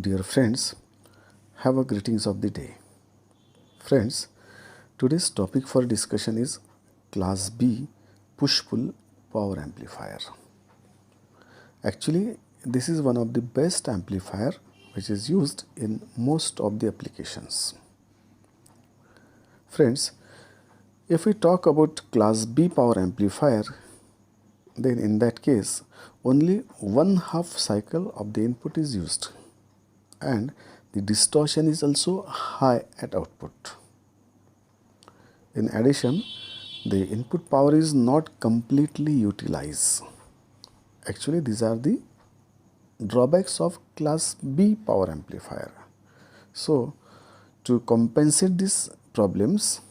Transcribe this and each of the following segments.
Dear friends, have a greetings of the day. Friends, today's topic for discussion is Class B push-pull power amplifier. Actually, this is one of the best amplifier which is used in most of the applications. Friends, if we talk about Class B power amplifier, then in that case only one half cycle of the input is used and the distortion is also high at output. In addition, the input power is not completely utilized. Actually, these are the drawbacks of Class B power amplifier. So, to compensate these problems,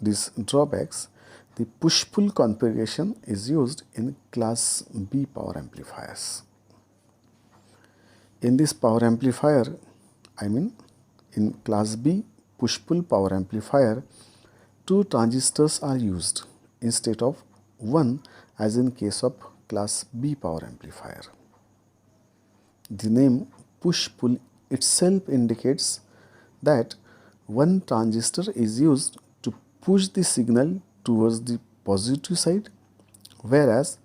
these drawbacks, the push-pull configuration is used in Class B power amplifiers. In this power amplifier, in Class B push-pull power amplifier, two transistors are used instead of one as in case of Class B power amplifier. The name push-pull itself indicates that one transistor is used to push the signal towards the positive side, whereas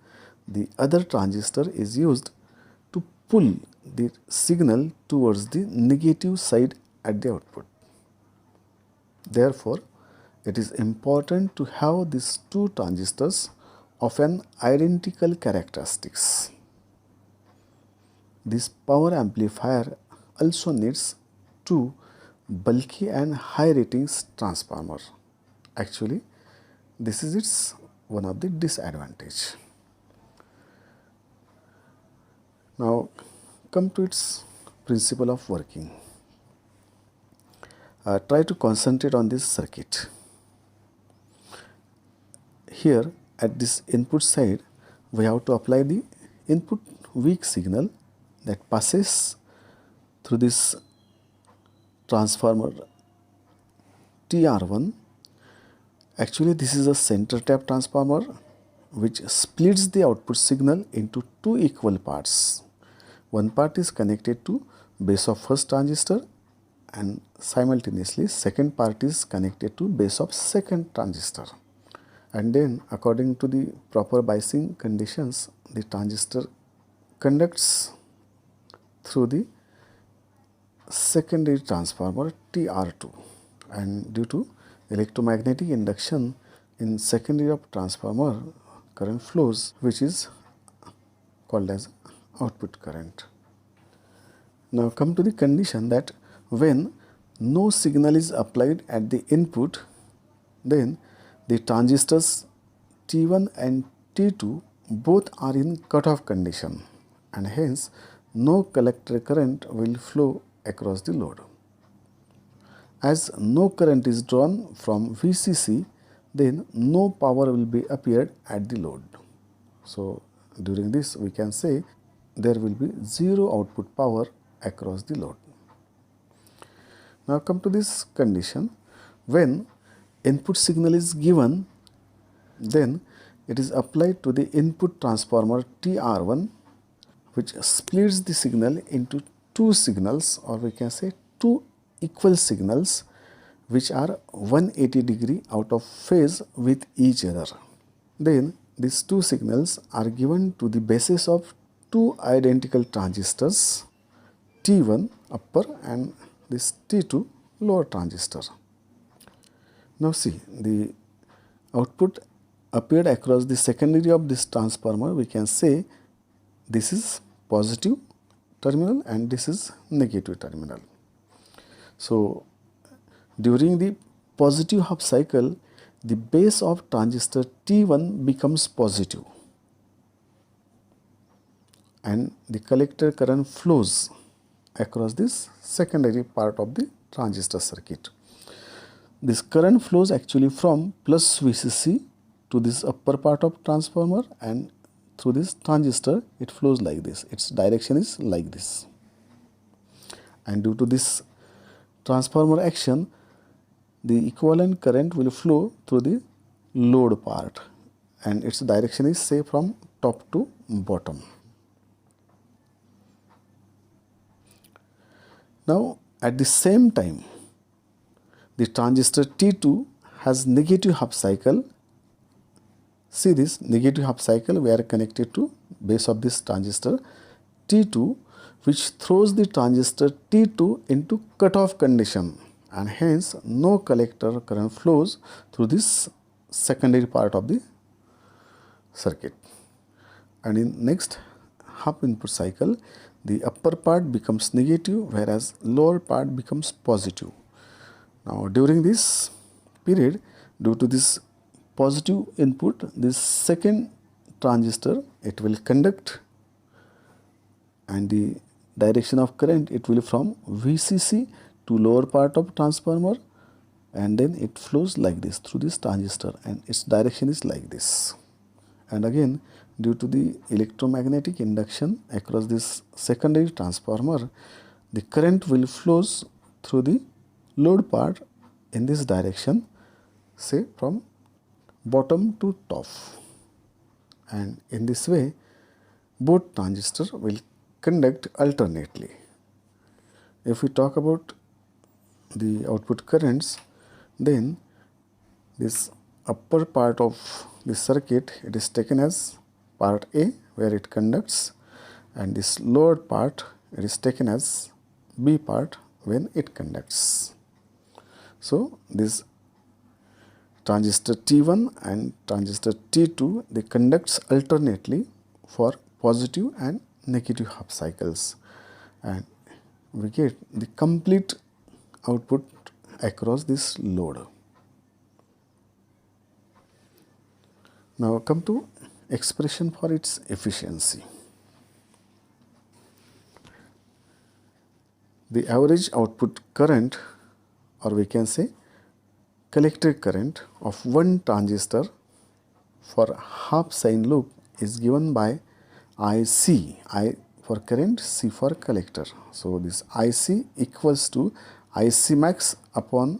the other transistor is used to pull the signal towards the negative side at the output. Therefore, it is important to have these two transistors of an identical characteristics. This power amplifier also needs two bulky and high ratings transformer. Actually, this is its one of the disadvantage. Now, come to its principle of working. Try to concentrate on this circuit. Here at this input side, we have to apply the input weak signal that passes through this transformer TR1. Actually, this is a center tap transformer which splits the output signal into two equal parts. One part is connected to base of first transistor and simultaneously second part is connected to base of second transistor. And then according to the proper biasing conditions, the transistor conducts through the secondary transformer TR2, and due to electromagnetic induction in secondary of transformer, current flows which is called as output current. Now come to the condition that when no signal is applied at the input, then the transistors T1 and T2 both are in cutoff condition and hence no collector current will flow across the load. As no current is drawn from VCC, then no power will be appeared at the load. So during this we can say there will be zero output power across the load. Now come to this condition, when input signal is given, then it is applied to the input transformer TR1 which splits the signal into two signals, or we can say two equal signals which are 180 degree out of phase with each other. Then these two signals are given to the bases of two identical transistors, T1 upper and this T2 lower transistor. Now see, the output appeared across the secondary of this transformer. We can say this is positive terminal and this is negative terminal. So during the positive half cycle, the base of transistor T1 becomes positive and the collector current flows across this secondary part of the transistor circuit. This current flows actually from plus VCC to this upper part of transformer, and through this transistor it flows like this. Its direction is like this. And due to this transformer action, the equivalent current will flow through the load part and its direction is say from top to bottom. Now at the same time, the transistor T2 has negative half cycle. See this negative half cycle, we are connected to base of this transistor T2, which throws the transistor T2 into cutoff condition, and hence no collector current flows through this secondary part of the circuit. And in next half input cycle, the upper part becomes negative whereas lower part becomes positive. Now during this period, due to this positive input, this second transistor, it will conduct, and the direction of current, it will from VCC to lower part of transformer, and then it flows like this through this transistor, and its direction is like this. And again, due to the electromagnetic induction across this secondary transformer, the current will flows through the load part in this direction, say from bottom to top, and in this way both transistors will conduct alternately. If we talk about the output currents, then this upper part of the circuit, it is taken as part A where it conducts, and this lower part, it is taken as B part when it conducts. So this transistor T1 and transistor T2, they conducts alternately for positive and negative half cycles, and we get the complete output across this load. Now come to expression for its efficiency. The average output current, or we can say collector current of one transistor for half sine loop, is given by IC, I for current, C for collector. So this IC equals to IC max upon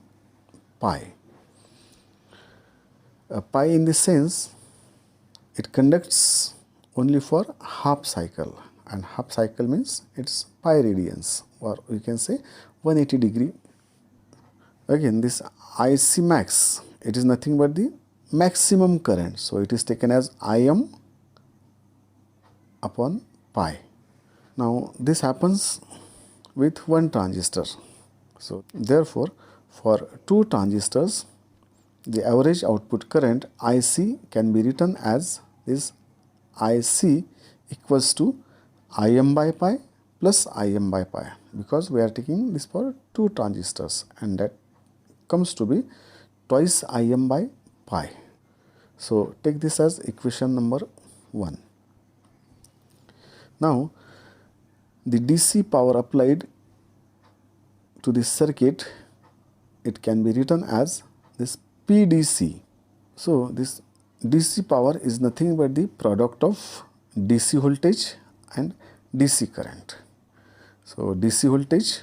pi. Pi in the sense, it conducts only for half cycle, and half cycle means it's pi radians, or we can say 180 degree. Again, this IC max, it is nothing but the maximum current, so it is taken as Im upon pi. Now this happens with one transistor, so therefore for two transistors, the average output current IC can be written as this IC equals to Im by pi plus Im by pi, because we are taking this for two transistors, and that comes to be twice Im by pi. So take this as equation number 1. Now the DC power applied to this circuit, it can be written as this PDC. So this DC power is nothing but the product of DC voltage and DC current. So DC voltage,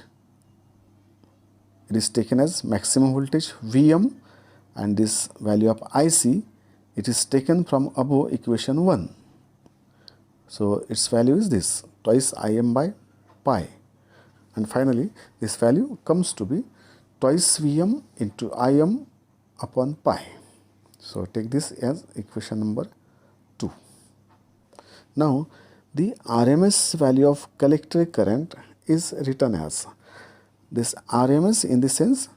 it is taken as maximum voltage Vm, and this value of IC, it is taken from above equation 1. So its value is this, twice Im by pi, and finally this value comes to be twice Vm into Im upon pi. So take this as equation number 2. Now the RMS value of collector current is written as this RMS, in the sense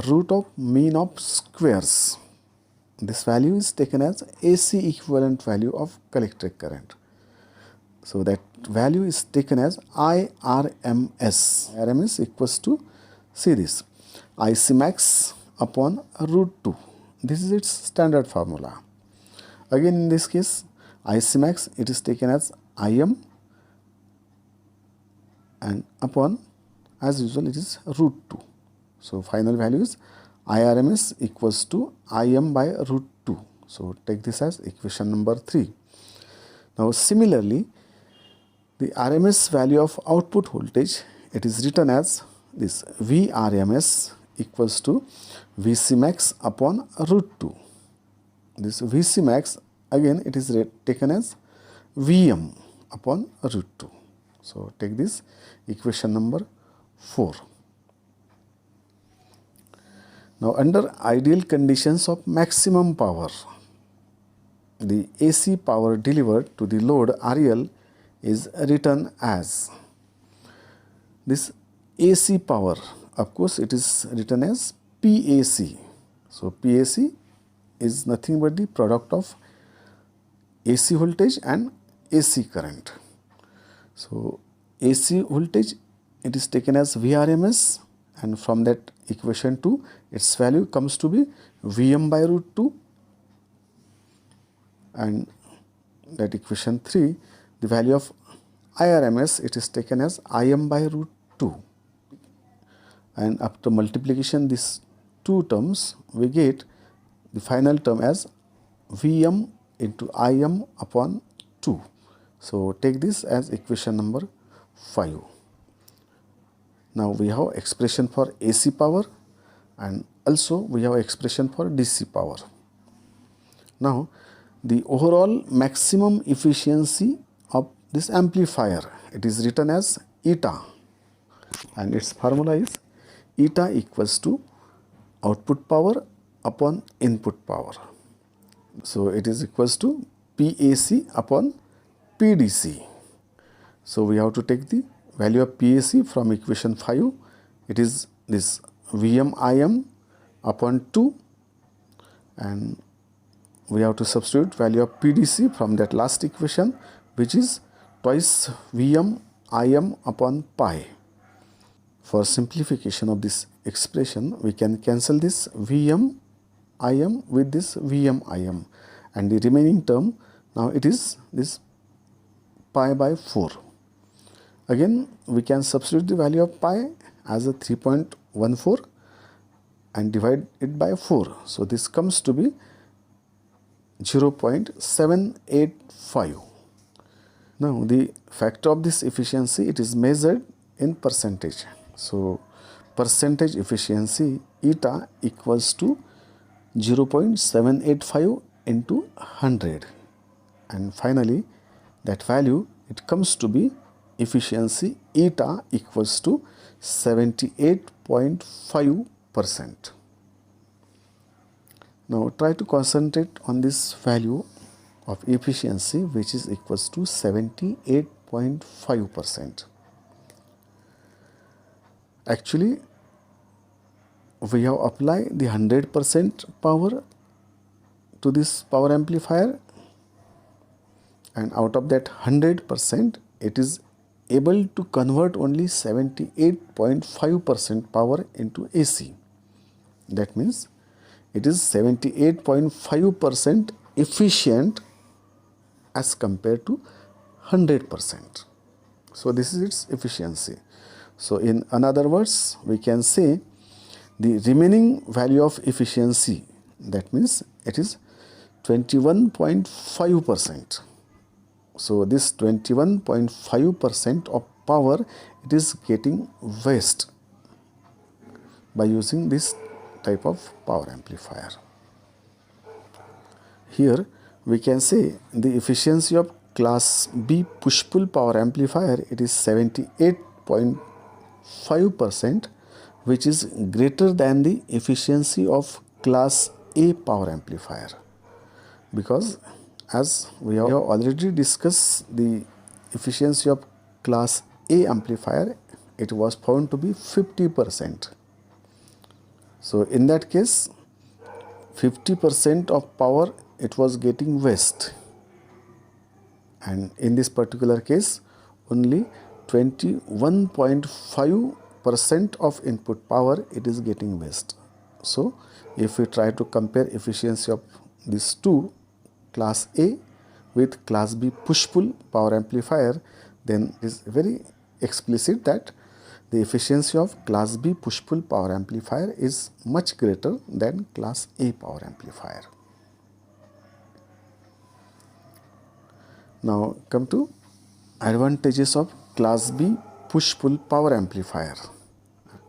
root of mean of squares. This value is taken as AC equivalent value of collector current. So that value is taken as IRMS. RMS equals to, see this, IC max upon root 2. This is its standard formula. Again in this case, IC max, it is taken as Im, and upon, as usual, it is root 2. So final value is IRMS equals to Im by root 2. So take this as equation number 3. Now similarly, the RMS value of output voltage, it is written as this VRMS equals to Vc max upon root 2. This Vc max, again it is taken as Vm upon root 2. So take this equation number 4. Now under ideal conditions of maximum power, the AC power delivered to the load REL is written as this AC power. Of course, it is written as PAC. So PAC is nothing but the product of AC voltage and AC current. So AC voltage, it is taken as Vrms, and from that equation 2, its value comes to be Vm by root 2, and that equation 3, the value of Irms, it is taken as Im by root 2, and after multiplication these two terms, we get the final term as Vm into Im upon 2. So take this as equation number 5. Now we have expression for AC power and also we have expression for DC power. Now the overall maximum efficiency of this amplifier, it is written as eta, and its formula is eta equals to output power upon input power. So it is equals to PAC upon PDC. So we have to take the value of PAC from equation 5. It is this Vm Im upon 2, and we have to substitute value of PDC from that last equation, which is twice Vm Im upon pi. For simplification of this expression, we can cancel this Vm Im with this Vm Im, and the remaining term, now it is this pi by 4. Again we can substitute the value of pi as a 3.14 and divide it by 4. So this comes to be 0.785. Now the factor of this efficiency, it is measured in percentage. So percentage efficiency eta equals to 0.785 into 100, and finally that value, it comes to be efficiency eta equals to 78.5%. Now try to concentrate on this value of efficiency, which is equals to 78.5%. Actually we have applied the 100% power to this power amplifier, and out of that 100%, it is able to convert only 78.5% power into AC. That means it is 78.5% efficient as compared to 100%. So this is its efficiency. So in other words, we can say the remaining value of efficiency, that means it is 21.5%. So this 21.5% of power, it is getting waste by using this type of power amplifier. Here we can say the efficiency of class B push-pull power amplifier, it is 78.5%, which is greater than the efficiency of class A power amplifier, because as we have already discussed the efficiency of class A amplifier, it was found to be 50%. So in that case 50% of power it was getting waste, and in this particular case only 21.5% of input power it is getting waste. So if we try to compare efficiency of these two, class A with class B push-pull power amplifier, then it is very explicit that the efficiency of class B push-pull power amplifier is much greater than class A power amplifier. Now come to advantages of class B push-pull power amplifier.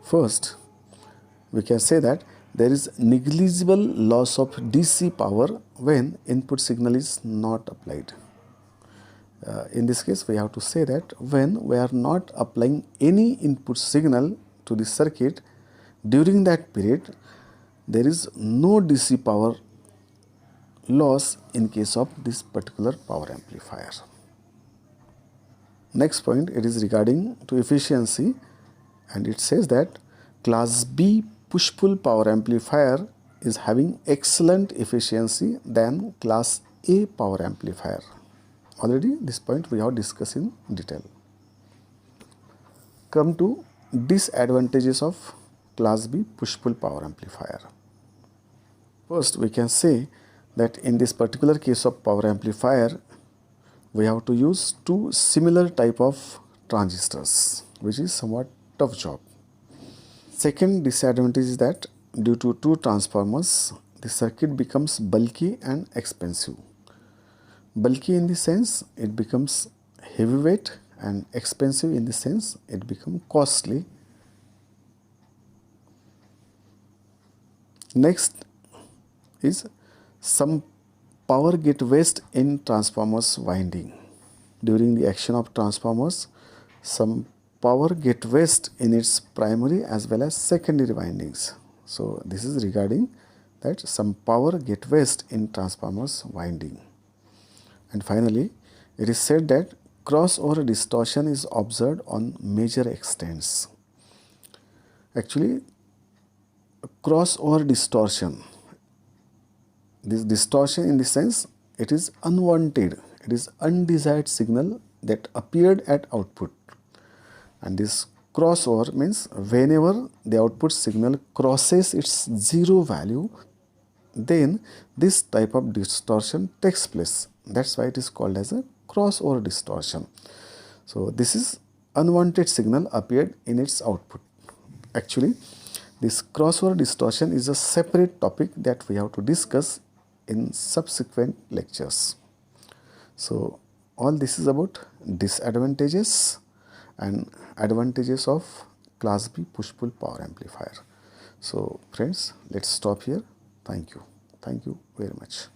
First, we can say that there is negligible loss of DC power when input signal is not applied. In this case, we have to say that when we are not applying any input signal to the circuit, during that period there is no DC power loss in case of this particular power amplifier. Next point, it is regarding to efficiency, and it says that class B push-pull power amplifier is having excellent efficiency than class A power amplifier. Already this point we have discussed in detail. Come to disadvantages of class B push-pull power amplifier. First, we can say that in this particular case of power amplifier, we have to use two similar type of transistors, which is somewhat tough job. Second disadvantage is that due to two transformers, the circuit becomes bulky and expensive. Bulky in the sense it becomes heavyweight, and expensive in the sense it becomes costly. Next is some power get waste in transformers winding. During the action of transformers, some power get waste in its primary as well as secondary windings. So this is regarding that some power get waste in transformers winding. And finally, it is said that crossover distortion is observed on major extents. Actually, crossover distortion, this distortion in the sense it is unwanted, it is undesired signal that appeared at output. And this crossover means whenever the output signal crosses its zero value, then this type of distortion takes place. That's why it is called as a crossover distortion. So this is unwanted signal appeared in its output. Actually, this crossover distortion is a separate topic that we have to discuss in subsequent lectures. So all this is about disadvantages and advantages of class B push-pull power amplifier. So friends, let's stop here. Thank you. Thank you very much.